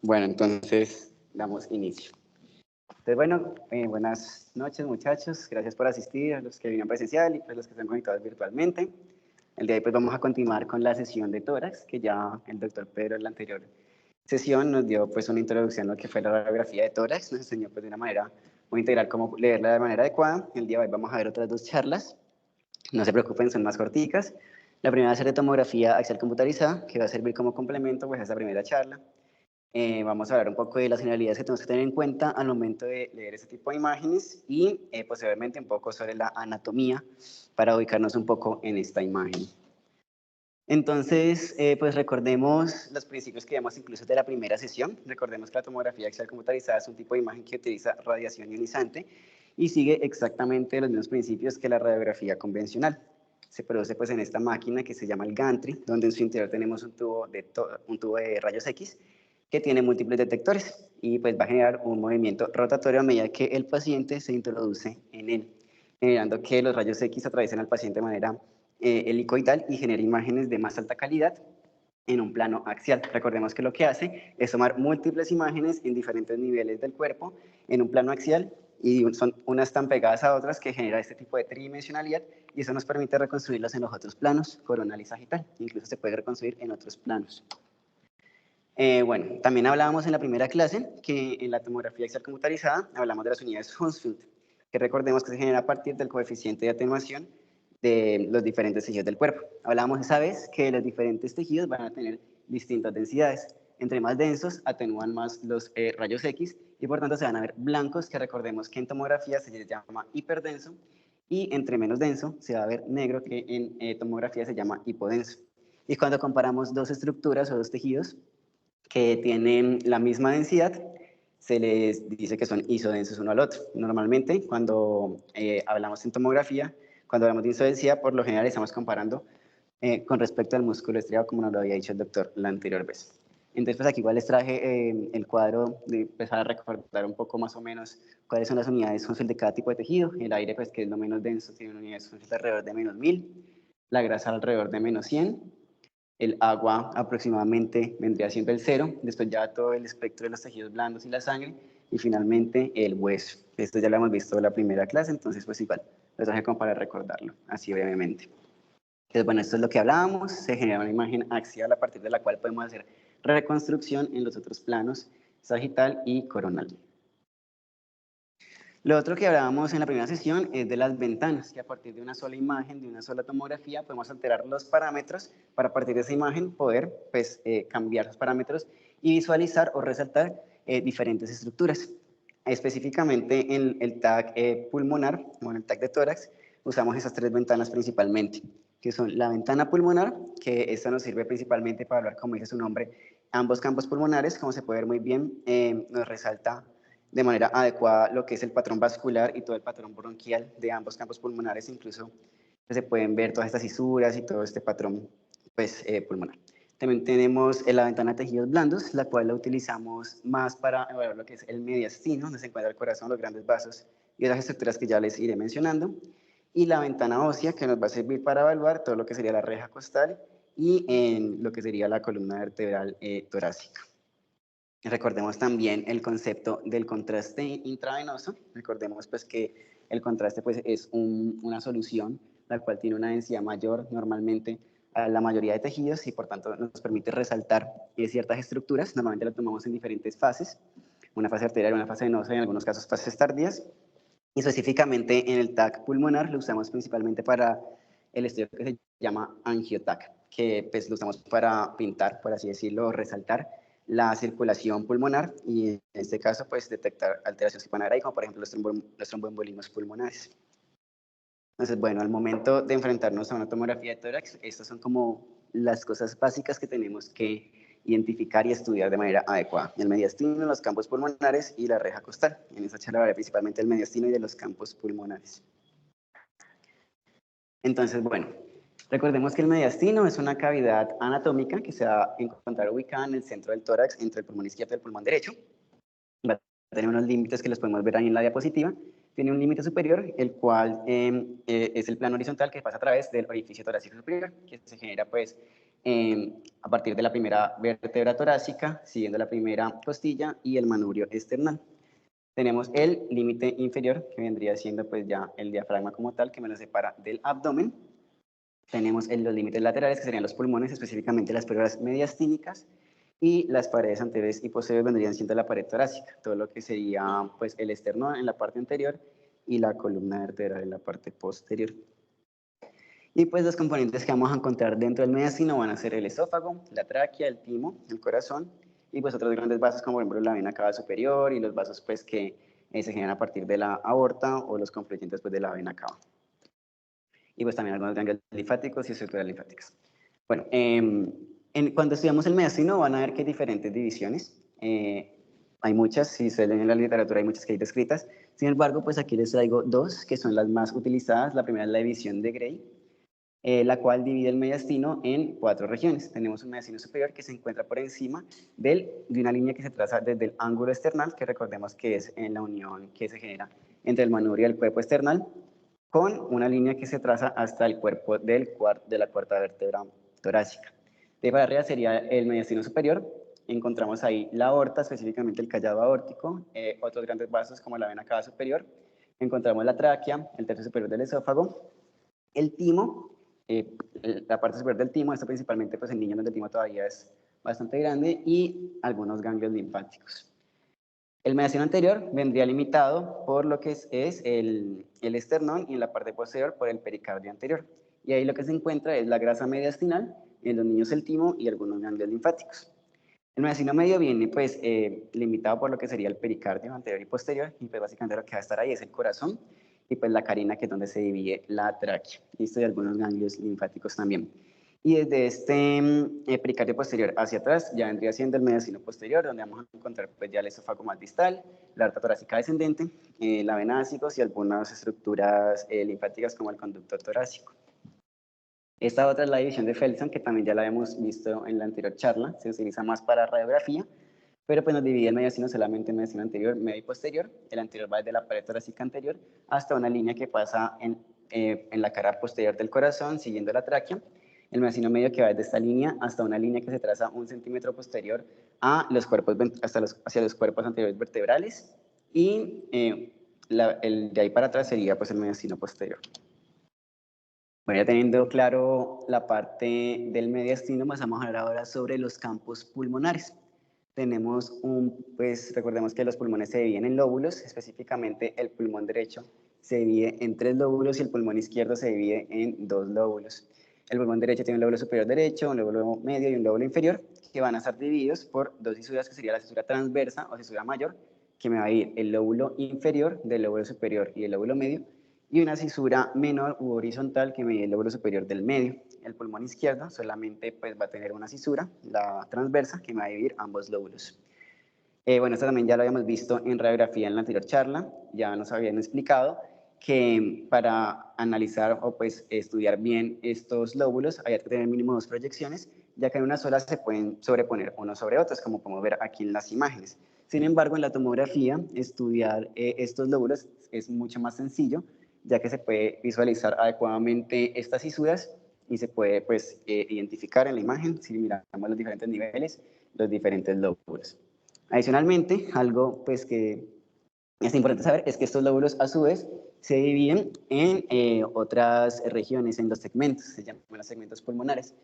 Bueno, entonces damos inicio. Entonces, bueno, buenas noches muchachos, gracias por asistir, a los que vinieron presencial y pues los que están conectados virtualmente. El día de hoy pues vamos a continuar con la sesión de tórax, que ya el doctor Pedro en la anterior sesión nos dio pues una introducción a lo que fue la radiografía de tórax, nos enseñó pues de una manera muy integral cómo leerla de manera adecuada. El día de hoy vamos a ver otras dos charlas, no se preocupen, son más corticas. La primera va a ser de tomografía axial computarizada, que va a servir como complemento pues a esta primera charla. Vamos a hablar un poco de las generalidades que tenemos que tener en cuenta al momento de leer este tipo de imágenes y posteriormente un poco sobre la anatomía para ubicarnos un poco en esta imagen. Entonces, pues recordemos los principios que vimos incluso de la primera sesión. Recordemos que la tomografía axial computarizada es un tipo de imagen que utiliza radiación ionizante y sigue exactamente los mismos principios que la radiografía convencional. Se produce pues en esta máquina que se llama el gantry, donde en su interior tenemos un tubo de rayos X que tiene múltiples detectores y pues va a generar un movimiento rotatorio a medida que el paciente se introduce en él, generando que los rayos X atraviesen al paciente de manera helicoidal y genere imágenes de más alta calidad en un plano axial. Recordemos que lo que hace es tomar múltiples imágenes en diferentes niveles del cuerpo en un plano axial y son unas tan pegadas a otras que genera este tipo de tridimensionalidad y eso nos permite reconstruirlas en los otros planos, coronal y sagital. Incluso se puede reconstruir en otros planos. Bueno, también hablábamos en la primera clase que en la tomografía axial computarizada hablamos de las unidades Hounsfield, que recordemos que se genera a partir del coeficiente de atenuación de los diferentes tejidos del cuerpo. Hablábamos esa vez que los diferentes tejidos van a tener distintas densidades. Entre más densos, atenúan más los rayos X y por tanto se van a ver blancos, que recordemos que en tomografía se les llama hiperdenso, y entre menos denso se va a ver negro, que en tomografía se llama hipodenso. Y cuando comparamos dos estructuras o dos tejidos que tienen la misma densidad, se les dice que son isodensos uno al otro. Normalmente, cuando hablamos en tomografía, cuando hablamos de isodensidad, por lo general estamos comparando con respecto al músculo estriado, como nos lo había dicho el doctor la anterior vez. Entonces, pues aquí igual les traje el cuadro de empezar a recordar un poco más o menos cuáles son las unidades Hounsfield de cada tipo de tejido. El aire, pues que es lo menos denso, tiene unidades Hounsfield alrededor de -1000, la grasa alrededor de -100, el agua aproximadamente vendría siendo el 0, después ya todo el espectro de los tejidos blandos y la sangre, y finalmente el hueso. Esto ya lo hemos visto en la primera clase, entonces pues igual, lo traje como para recordarlo, así brevemente. Entonces bueno, esto es lo que hablábamos, se genera una imagen axial a partir de la cual podemos hacer reconstrucción en los otros planos, sagital y coronal. Lo otro que hablábamos en la primera sesión es de las ventanas, que a partir de una sola imagen, de una sola tomografía, podemos alterar los parámetros para a partir de esa imagen poder pues, cambiar los parámetros y visualizar o resaltar diferentes estructuras. Específicamente en el TAC pulmonar, o en el TAC de tórax, usamos esas tres ventanas principalmente, que son la ventana pulmonar, que esta nos sirve principalmente para hablar, como dice su nombre, ambos campos pulmonares, como se puede ver muy bien, nos resalta de manera adecuada lo que es el patrón vascular y todo el patrón bronquial de ambos campos pulmonares, incluso se pueden ver todas estas fisuras y todo este patrón pues, pulmonar. También tenemos la ventana de tejidos blandos, la cual la utilizamos más para evaluar lo que es el mediastino, donde se encuentra el corazón, los grandes vasos y las estructuras que ya les iré mencionando. Y la ventana ósea, que nos va a servir para evaluar todo lo que sería la reja costal y en lo que sería la columna vertebral torácica. Recordemos también el concepto del contraste intravenoso. Recordemos pues que el contraste pues es una solución la cual tiene una densidad mayor normalmente a la mayoría de tejidos y por tanto nos permite resaltar ciertas estructuras. Normalmente lo tomamos en diferentes fases, una fase arterial, una fase venosa y en algunos casos fases tardías. Y específicamente en el TAC pulmonar lo usamos principalmente para el estudio que se llama angioTAC, que pues lo usamos para pintar, por así decirlo, resaltar la circulación pulmonar y en este caso pues detectar alteraciones pulmonares como por ejemplo los tromboembolismos pulmonares. Entonces bueno, al momento de enfrentarnos a una tomografía de tórax, estas son como las cosas básicas que tenemos que identificar y estudiar de manera adecuada. El mediastino, los campos pulmonares y la reja costal. En esta charla hablaré principalmente del mediastino y de los campos pulmonares. Entonces bueno, recordemos que el mediastino es una cavidad anatómica que se va a encontrar ubicada en el centro del tórax, entre el pulmón izquierdo y el pulmón derecho. Va a tener unos límites que los podemos ver ahí en la diapositiva. Tiene un límite superior, el cual es el plano horizontal que pasa a través del orificio torácico superior, que se genera pues a partir de la primera vértebra torácica, siguiendo la primera costilla y el manubrio esternal. Tenemos el límite inferior, que vendría siendo pues ya el diafragma como tal, que me lo separa del abdomen. Tenemos los límites laterales, que serían los pulmones, específicamente las pleuras mediastínicas, y las paredes anteriores y posteriores vendrían siendo la pared torácica, todo lo que sería pues el esternón en la parte anterior y la columna vertebral en la parte posterior. Y pues los componentes que vamos a encontrar dentro del mediastino van a ser el esófago, la tráquea, el timo, el corazón, y pues otros grandes vasos como por ejemplo la vena cava superior y los vasos pues que se generan a partir de la aorta o los confluyentes pues de la vena cava. Y pues también algunos ganglios linfáticos y estructuras linfáticas. Bueno, cuando estudiamos el mediastino van a ver que hay diferentes divisiones. Hay muchas, si se leen en la literatura hay muchas que hay descritas. Sin embargo, pues aquí les traigo dos que son las más utilizadas. La primera es la división de Gray, la cual divide el mediastino en 4 regiones. Tenemos un mediastino superior que se encuentra por encima de una línea que se traza desde el ángulo esternal, que recordemos que es en la unión que se genera entre el manubrio y el cuerpo esternal, con una línea que se traza hasta el cuerpo de la cuarta vértebra torácica. De para arriba sería el mediastino superior. Encontramos ahí la aorta, específicamente el callado aórtico, otros grandes vasos como la vena cava superior. Encontramos la tráquea, el tercio superior del esófago, el timo, la parte superior del timo, esto principalmente pues en niños donde el timo todavía es bastante grande, y algunos ganglios linfáticos. El mediastino anterior vendría limitado por lo que es el esternón y en la parte posterior por el pericardio anterior. Y ahí lo que se encuentra es la grasa mediastinal, en los niños el timo y algunos ganglios linfáticos. El mediastino medio viene pues limitado por lo que sería el pericardio anterior y posterior, y pues básicamente lo que va a estar ahí es el corazón y pues la carina, que es donde se divide la tráquea. Listo, y algunos ganglios linfáticos también. Y desde este pericardio posterior hacia atrás ya vendría siendo el mediastino posterior, donde vamos a encontrar pues ya el esófago más distal, la aorta torácica descendente, la vena ácicos y algunas estructuras linfáticas como el conducto torácico. Esta otra es la división de Felson, que también ya la hemos visto en la anterior charla, se utiliza más para radiografía, pero pues nos divide el mediastino solamente en mediastino anterior, medio y posterior. El anterior va desde la pared torácica anterior hasta una línea que pasa en la cara posterior del corazón, siguiendo la tráquea. El mediastino medio que va desde esta línea hasta una línea que se traza 1 centímetro posterior a los cuerpos, hacia los cuerpos anteriores vertebrales, y el de ahí para atrás sería pues el mediastino posterior. Bueno, ya teniendo claro la parte del mediastino, pasamos a hablar ahora sobre los campos pulmonares. Tenemos pues recordemos que los pulmones se dividen en lóbulos, específicamente el pulmón derecho se divide en 3 lóbulos y el pulmón izquierdo se divide en 2 lóbulos. El pulmón derecho tiene un lóbulo superior derecho, un lóbulo medio y un lóbulo inferior, que van a estar divididos por 2 cisuras, que sería la cisura transversa o cisura mayor, que me va a dividir el lóbulo inferior del lóbulo superior y el lóbulo medio, y una cisura menor u horizontal que mide el lóbulo superior del medio. El pulmón izquierdo solamente pues, va a tener una cisura, la transversa, que me va a dividir ambos lóbulos. Bueno, esto también ya lo habíamos visto en radiografía en la anterior charla, ya nos habían explicado que para analizar o pues estudiar bien estos lóbulos hay que tener mínimo 2 proyecciones, ya que en una sola se pueden sobreponer unos sobre otros, como podemos ver aquí en las imágenes. Sin embargo, en la tomografía, estudiar estos lóbulos es mucho más sencillo, ya que se puede visualizar adecuadamente estas cisuras y se puede pues, identificar en la imagen, si miramos los diferentes niveles, los diferentes lóbulos. Adicionalmente, algo pues, que es importante saber es que estos lóbulos a su vez se dividen en otras regiones, en los segmentos, se llaman los segmentos pulmonares.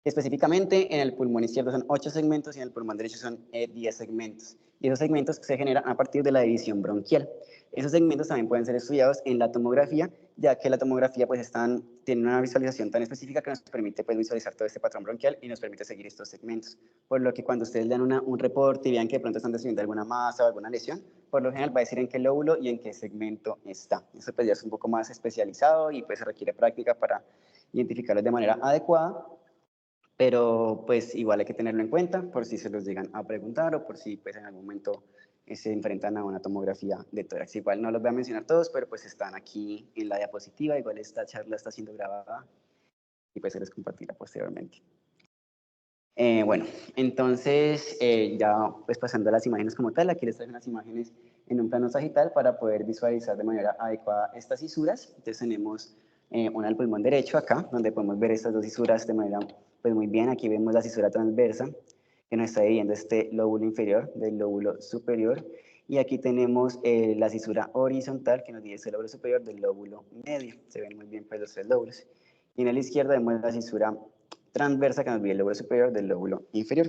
Específicamente en el pulmón izquierdo son 8 segmentos y en el pulmón derecho son 10 segmentos. Y esos segmentos se generan a partir de la división bronquial. Esos segmentos también pueden ser estudiados en la tomografía, ya que la tomografía pues tiene una visualización tan específica que nos permite pues, visualizar todo este patrón bronquial y nos permite seguir estos segmentos. Por lo que cuando ustedes lean un reporte y vean que de pronto están describiendo alguna masa o alguna lesión, por lo general va a decir en qué lóbulo y en qué segmento está. Eso pues ya es un poco más especializado y pues se requiere práctica para identificarlos de manera adecuada, pero pues igual hay que tenerlo en cuenta por si se los llegan a preguntar o por si pues en algún momento se enfrentan a una tomografía de tórax. Igual no los voy a mencionar todos, pero pues están aquí en la diapositiva, igual esta charla está siendo grabada y pues se les compartirá posteriormente. Bueno, entonces ya pues pasando a las imágenes como tal, aquí les traigo unas imágenes en un plano sagital para poder visualizar de manera adecuada estas cisuras. Entonces tenemos una del pulmón derecho acá, donde podemos ver estas 2 cisuras de manera Pues muy bien, aquí vemos la cisura transversa que nos está dividiendo este lóbulo inferior del lóbulo superior. Y aquí tenemos la cisura horizontal que nos divide este lóbulo superior del lóbulo medio. Se ven muy bien pues los tres lóbulos. Y en el izquierdo vemos la cisura transversa que nos divide el lóbulo superior del lóbulo inferior.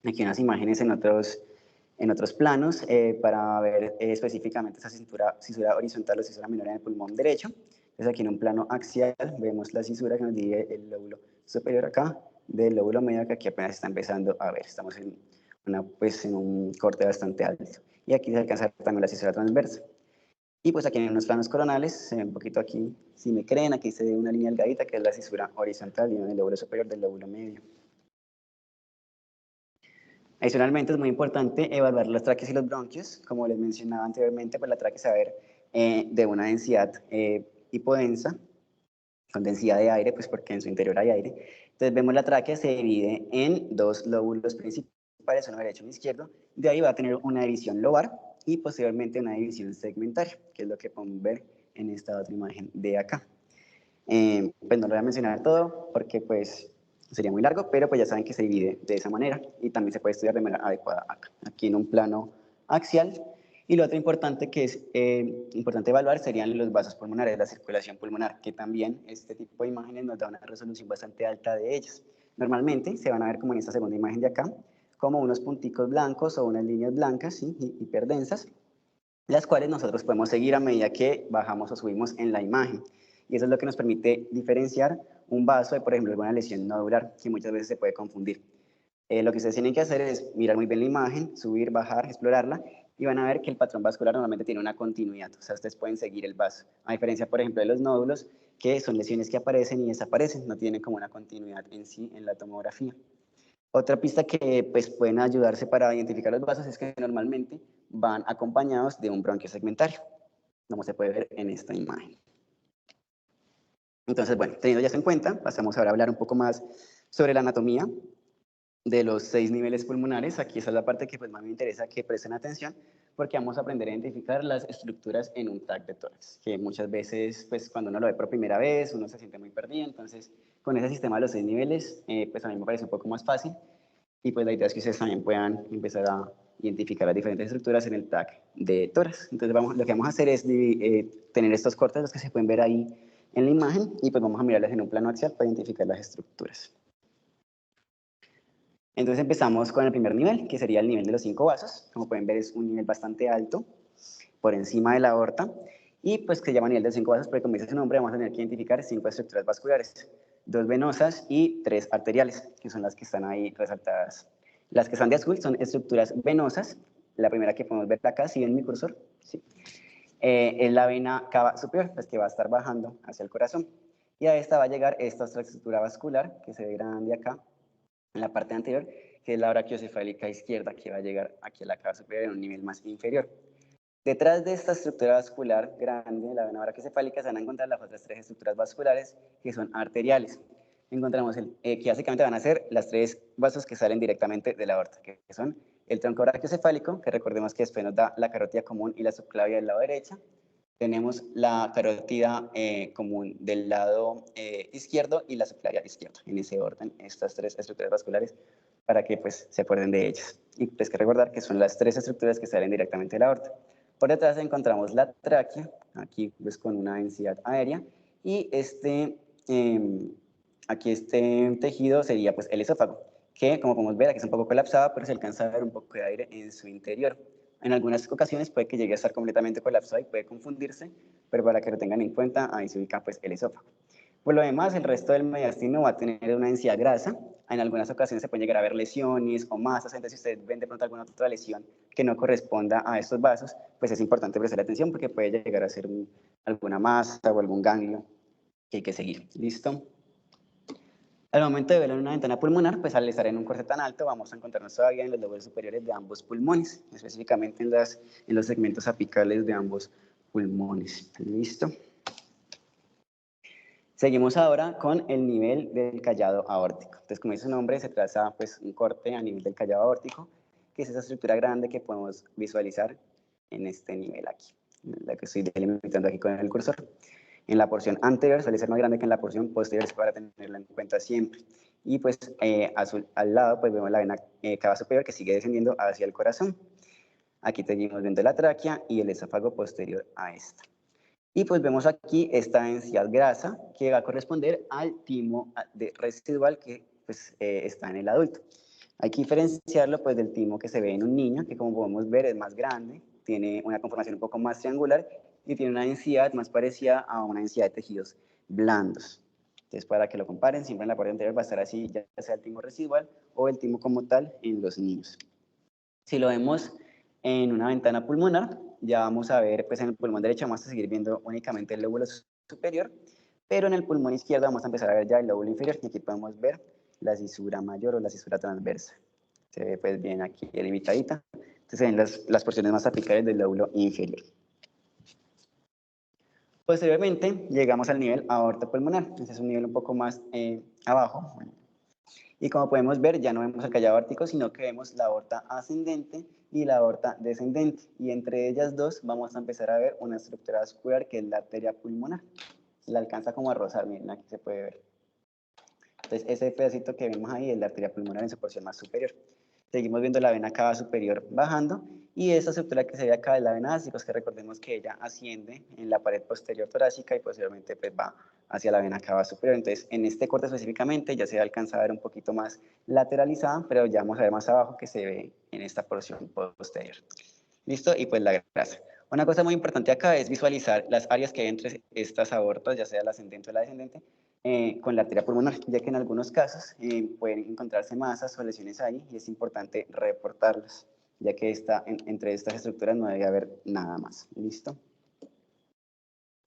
Aquí unas imágenes en otros planos para ver específicamente esa cisura horizontal o cisura menor en el pulmón derecho. Entonces aquí en un plano axial vemos la cisura que nos divide el lóbulo superior acá del lóbulo medio que aquí apenas está empezando a ver. Estamos en un corte bastante alto. Y aquí se alcanza también la cisura transversa. Y pues aquí en unos planos coronales, se ve un poquito aquí, si me creen, aquí se ve una línea delgadita que es la cisura horizontal y en el lóbulo superior del lóbulo medio. Adicionalmente es muy importante evaluar las tráqueas y los bronquios. Como les mencionaba anteriormente, pues la tráquea se va a ver de una densidad hipodensa, con densidad de aire, pues porque en su interior hay aire. Entonces vemos la tráquea se divide en dos lóbulos principales, uno derecho y uno izquierdo. De ahí va a tener una división lobar y posteriormente una división segmentaria, que es lo que podemos ver en esta otra imagen de acá. Pues no lo voy a mencionar todo porque pues sería muy largo, pero pues ya saben que se divide de esa manera y también se puede estudiar de manera adecuada acá, aquí en un plano axial. Y lo otro importante que es importante evaluar serían los vasos pulmonares, la circulación pulmonar, que también este tipo de imágenes nos da una resolución bastante alta de ellas. Normalmente se van a ver como en esta segunda imagen de acá, como unos punticos blancos o unas líneas blancas, ¿sí? Hiperdensas, las cuales nosotros podemos seguir a medida que bajamos o subimos en la imagen. Y eso es lo que nos permite diferenciar un vaso de, por ejemplo, alguna lesión nodular, que muchas veces se puede confundir. Lo que ustedes tienen que hacer es mirar muy bien la imagen, subir, bajar, explorarla, y van a ver que el patrón vascular normalmente tiene una continuidad. O sea, ustedes pueden seguir el vaso. A diferencia, por ejemplo, de los nódulos, que son lesiones que aparecen y desaparecen, no tienen como una continuidad en sí en la tomografía. Otra pista que pues, pueden ayudarse para identificar los vasos es que normalmente van acompañados de un bronquio segmentario, como se puede ver en esta imagen. Entonces, bueno, teniendo ya eso en cuenta, pasamos ahora a hablar un poco más sobre la anatomía de los 6 niveles pulmonares. Aquí esa es la parte que pues, más me interesa que presten atención, porque vamos a aprender a identificar las estructuras en un TAC de tórax, que muchas veces, pues cuando uno lo ve por primera vez, uno se siente muy perdido. Entonces, con ese sistema de los 6 niveles, pues a mí me parece un poco más fácil. Y pues la idea es que ustedes también puedan empezar a identificar las diferentes estructuras en el TAC de tórax. Entonces lo que vamos a hacer es tener estos cortes, los que se pueden ver ahí en la imagen, y pues vamos a mirarlas en un plano axial para identificar las estructuras. Entonces empezamos con el primer nivel, que sería el nivel de los 5 vasos. Como pueden ver es un nivel bastante alto, por encima de la aorta, y pues que se llama nivel de los 5 vasos, porque como dice su nombre, vamos a tener que identificar 5 estructuras vasculares, 2 venosas y 3 arteriales, que son las que están ahí resaltadas. Las que están de azul son estructuras venosas. La primera que podemos ver acá, ¿sí ven mi cursor? Sí. Es la vena cava superior, pues que va a estar bajando hacia el corazón. Y a esta va a llegar esta otra estructura vascular, que se ve grande acá, en la parte anterior, que es la brachiocefálica izquierda, que va a llegar aquí a la cava superior en un nivel más inferior. Detrás de esta estructura vascular grande, la vena brachiocefálica, se van a encontrar las otras 3 estructuras vasculares, que son arteriales. Encontramos que básicamente van a ser las 3 vasos que salen directamente de la aorta, que son el tronco brachiocefálico, que recordemos que después nos da la carótida común y la subclavia del lado derecho. Tenemos la carótida común del lado izquierdo y la subclavia izquierda. En ese orden, estas 3 estructuras vasculares, para que pues, se acuerden de ellas. Y pues que recordar que son las 3 estructuras que salen directamente de la aorta. Por detrás encontramos la tráquea, aquí pues con una densidad aérea, y aquí este tejido sería pues el esófago, que como podemos ver aquí es un poco colapsado, pero se alcanza a ver un poco de aire en su interior. En algunas ocasiones puede que llegue a estar completamente colapsado y puede confundirse, pero para que lo tengan en cuenta, ahí se ubica pues el esófago. Por lo demás, el resto del mediastino va a tener una densidad grasa. En algunas ocasiones se pueden llegar a ver lesiones o masas. Entonces, si ustedes ven de pronto alguna otra lesión que no corresponda a estos vasos, pues es importante prestar atención porque puede llegar a ser alguna masa o algún ganglio que hay que seguir. ¿Listo? Al momento de verlo en una ventana pulmonar, pues al estar en un corte tan alto, vamos a encontrarnos todavía en los lóbulos superiores de ambos pulmones, específicamente en los segmentos apicales de ambos pulmones. ¿Listo? Seguimos ahora con el nivel del callado aórtico. Entonces, como dice su nombre, se traza pues, un corte a nivel del callado aórtico, que es esa estructura grande que podemos visualizar en este nivel aquí, la que estoy delimitando aquí con el cursor. en la porción anterior suele ser más grande que en la porción posterior, es para tenerlo en cuenta siempre. Y pues al lado pues vemos la vena cava superior que sigue descendiendo hacia el corazón. Aquí seguimos viendo la tráquea y el esófago posterior a esta. Y pues vemos aquí esta densidad grasa que va a corresponder al timo residual que pues, está en el adulto. Hay que diferenciarlo pues, del timo que se ve en un niño, que como podemos ver es más grande, tiene una conformación un poco más triangular y tiene una densidad más parecida a una densidad de tejidos blandos. Entonces, para que lo comparen, siempre en la parte anterior va a estar así, ya sea el timo residual o el timo como tal en los niños. Si lo vemos en una ventana pulmonar, ya vamos a ver, pues en el pulmón derecho vamos a seguir viendo únicamente el lóbulo superior, pero en el pulmón izquierdo vamos a empezar a ver ya el lóbulo inferior, y aquí podemos ver la cisura mayor o la cisura transversa. Se ve pues bien aquí delimitadita. Entonces se ven las porciones más apicales del lóbulo inferior. Posteriormente llegamos al nivel aorta pulmonar. Ese es un nivel un poco más abajo. Y como podemos ver, ya no vemos el callado ártico, sino que vemos la aorta ascendente y la aorta descendente. Y entre ellas dos vamos a empezar a ver una estructura vascular que es la arteria pulmonar. La alcanza como a rozar, miren, aquí se puede ver. Entonces, ese pedacito que vemos ahí es la arteria pulmonar en su porción más superior. Seguimos viendo la vena cava superior bajando, y esa estructura que se ve acá es la vena ásicos, que recordemos que ella asciende en la pared posterior torácica y posteriormente pues va hacia la vena cava superior. Entonces, en este corte específicamente ya se alcanza a ver un poquito más lateralizada, pero ya vamos a ver más abajo que se ve en esta porción posterior. ¿Listo? Y pues la grasa. Una cosa muy importante acá es visualizar las áreas que hay entre estas aortas, ya sea la ascendente o la descendente, con la arteria pulmonar, ya que en algunos casos pueden encontrarse masas o lesiones ahí y es importante reportarlas, ya que entre estas estructuras no debe haber nada más. ¿Listo?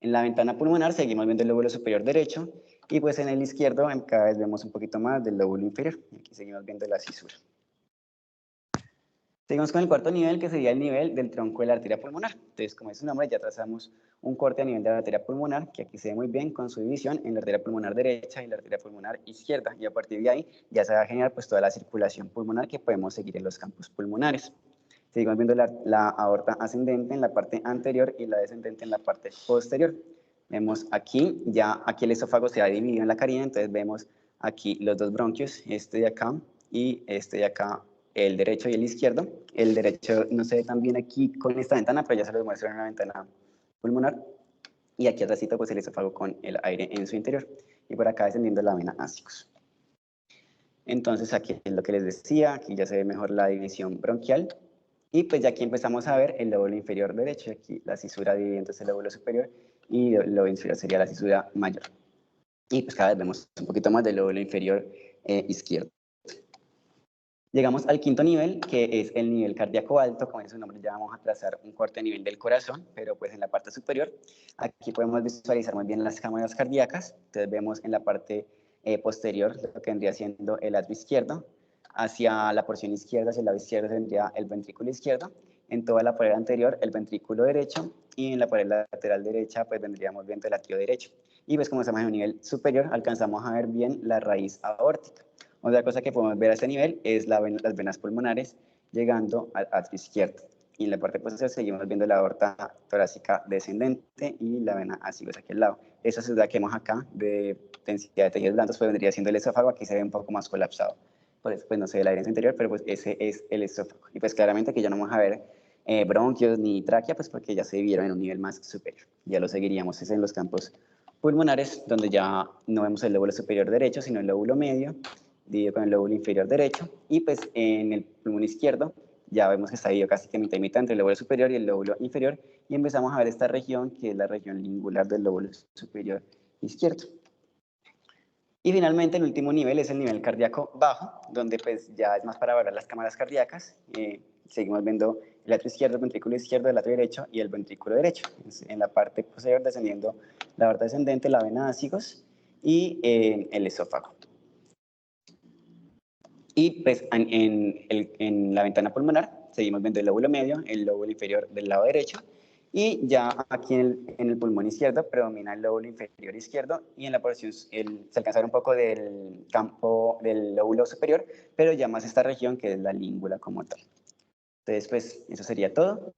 En la ventana pulmonar seguimos viendo el lóbulo superior derecho y pues en el izquierdo cada vez vemos un poquito más del lóbulo inferior. Aquí seguimos viendo la cisura. Seguimos con el cuarto nivel, que sería el nivel del tronco de la arteria pulmonar. Entonces, como es su nombre, ya trazamos un corte a nivel de la arteria pulmonar, que aquí se ve muy bien con su división en la arteria pulmonar derecha y la arteria pulmonar izquierda. Y a partir de ahí ya se va a generar pues, toda la circulación pulmonar que podemos seguir en los campos pulmonares. Seguimos viendo la aorta ascendente en la parte anterior y la descendente en la parte posterior. Vemos aquí, ya aquí el esófago se ha dividido en la carina, entonces vemos aquí los dos bronquios, este de acá y este de acá, el derecho y el izquierdo. El derecho no se ve tan bien aquí con esta ventana, pero ya se los muestro en una ventana pulmonar. Y aquí atrásito pues el esófago con el aire en su interior. Y por acá descendiendo la vena ásicos. Entonces aquí es lo que les decía, aquí ya se ve mejor la división bronquial. Y pues ya aquí empezamos a ver el lóbulo inferior derecho, aquí la cisura dividiendo el lóbulo superior y el lóbulo inferior sería la cisura mayor. Y pues cada vez vemos un poquito más del lóbulo inferior izquierdo. Llegamos al quinto nivel, que es el nivel cardíaco alto. Como es su nombre, ya vamos a trazar un corte a nivel del corazón, pero pues en la parte superior. Aquí podemos visualizar muy bien las cámaras cardíacas. Entonces vemos en la parte posterior lo que vendría siendo el atrio izquierdo. Hacia la porción izquierda, hacia el lado izquierdo, vendría el ventrículo izquierdo. En toda la pared anterior, el ventrículo derecho. Y en la pared lateral derecha, pues vendríamos viendo el atrio derecho. Y pues como estamos en un nivel superior, alcanzamos a ver bien la raíz aórtica. Otra cosa que podemos ver a este nivel es las venas pulmonares llegando al atrio izquierdo. Y en la parte posterior seguimos viendo la aorta torácica descendente y la vena ásicos aquí al lado. Esa ciudad que vemos acá de densidad de tejidos blandos pues vendría siendo el esófago, aquí se ve un poco más colapsado. Por eso pues no se ve el aire en su interior, pero pues ese es el esófago. Y pues claramente aquí ya no vamos a ver bronquios ni tráquea, pues porque ya se vieron en un nivel más superior. Ya lo seguiríamos es en los campos pulmonares, donde ya no vemos el lóbulo superior derecho, sino el lóbulo medio, dividido con el lóbulo inferior derecho, y pues en el pulmón izquierdo ya vemos que está dividido casi que mitad y mitad entre el lóbulo superior y el lóbulo inferior, y empezamos a ver esta región que es la región lingular del lóbulo superior izquierdo. Y finalmente el último nivel es el nivel cardíaco bajo, donde pues ya es más para evaluar las cámaras cardíacas. Seguimos viendo el atrio izquierdo, el ventrículo izquierdo, el atrio derecho y el ventrículo derecho. En la parte posterior descendiendo la aorta descendente, la vena ásicos y el esófago. Y pues en la ventana pulmonar seguimos viendo el lóbulo medio, el lóbulo inferior del lado derecho, y ya aquí en el pulmón izquierdo predomina el lóbulo inferior izquierdo, y en la porción se alcanza a ver un poco del campo del lóbulo superior, pero ya más esta región que es la língula como tal. Entonces pues eso sería todo.